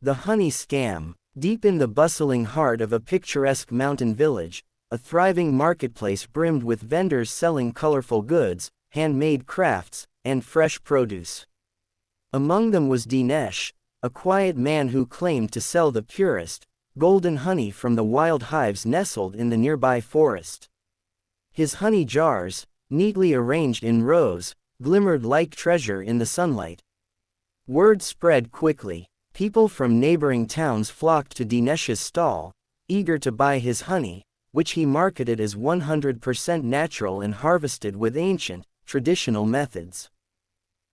The honey scam. Deep in the bustling heart of a picturesque mountain village, a thriving marketplace brimmed with vendors selling colorful goods, handmade crafts, and fresh produce. Among them was Dinesh, a quiet man who claimed to sell the purest, golden honey from the wild hives nestled in the nearby forest. His honey jars, neatly arranged in rows, glimmered like treasure in the sunlight. Word spread quickly. People from neighboring towns flocked to Dinesh's stall, eager to buy his honey, which he marketed as 100% natural and harvested with ancient, traditional methods.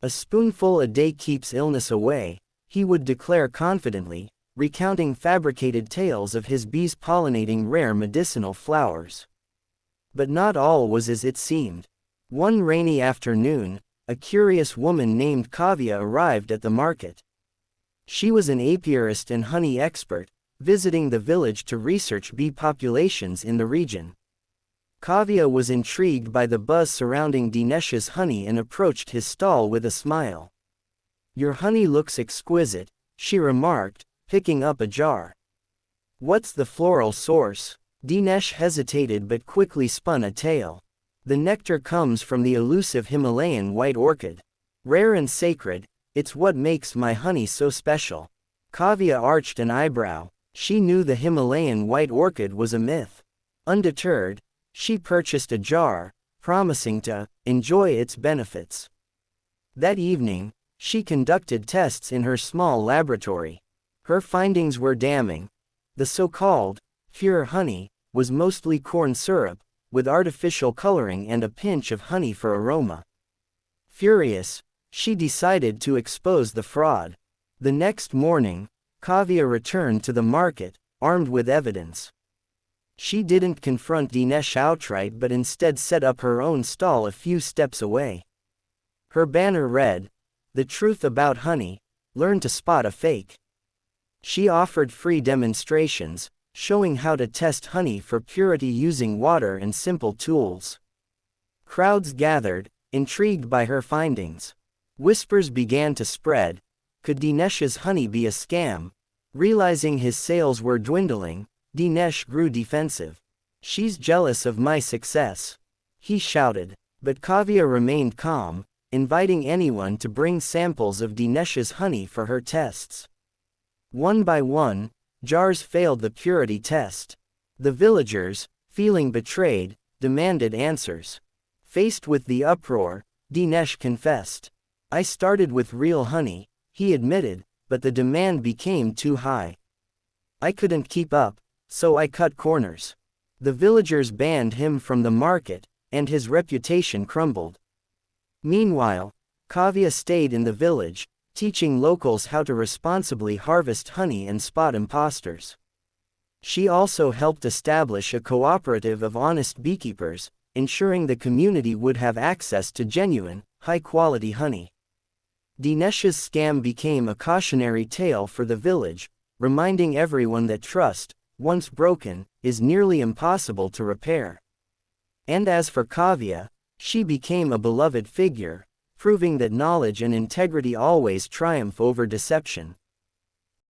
"A spoonful a day keeps illness away," he would declare confidently, recounting fabricated tales of his bees pollinating rare medicinal flowers. But not all was as it seemed. One rainy afternoon, a curious woman named Kavya arrived at the market. She was an apiarist and honey expert, visiting the village to research bee populations in the region. Kavya was intrigued by the buzz surrounding Dinesh's honey and approached his stall with a smile. "Your honey looks exquisite," she remarked, picking up a jar. "What's the floral source?" Dinesh hesitated but quickly spun a tale. "The nectar comes from the elusive Himalayan white orchid. Rare and sacred, it's what makes my honey so special." Kavya arched an eyebrow. She knew the Himalayan white orchid was a myth. Undeterred, she purchased a jar, promising to enjoy its benefits. That evening, she conducted tests in her small laboratory. Her findings were damning. The so-called pure honey was mostly corn syrup, with artificial coloring and a pinch of honey for aroma. Furious, she decided to expose the fraud. The next morning, Kavya returned to the market, armed with evidence. She didn't confront Dinesh outright but instead set up her own stall a few steps away. Her banner read, "The truth about honey, learn to spot a fake." She offered free demonstrations, showing how to test honey for purity using water and simple tools. Crowds gathered, intrigued by her findings. Whispers began to spread. Could Dinesh's honey be a scam? Realizing his sales were dwindling, Dinesh grew defensive. "She's jealous of my success," he shouted. But Kavya remained calm, inviting anyone to bring samples of Dinesh's honey for her tests. One by one, jars failed the purity test. The villagers, feeling betrayed, demanded answers. Faced with the uproar, Dinesh confessed. "I started with real honey," he admitted, "but the demand became too high. I couldn't keep up, so I cut corners." The villagers banned him from the market, and his reputation crumbled. Meanwhile, Kavya stayed in the village, teaching locals how to responsibly harvest honey and spot imposters. She also helped establish a cooperative of honest beekeepers, ensuring the community would have access to genuine, high-quality honey. Dinesh's scam became a cautionary tale for the village, reminding everyone that trust, once broken, is nearly impossible to repair. And as for Kavya, she became a beloved figure, proving that knowledge and integrity always triumph over deception.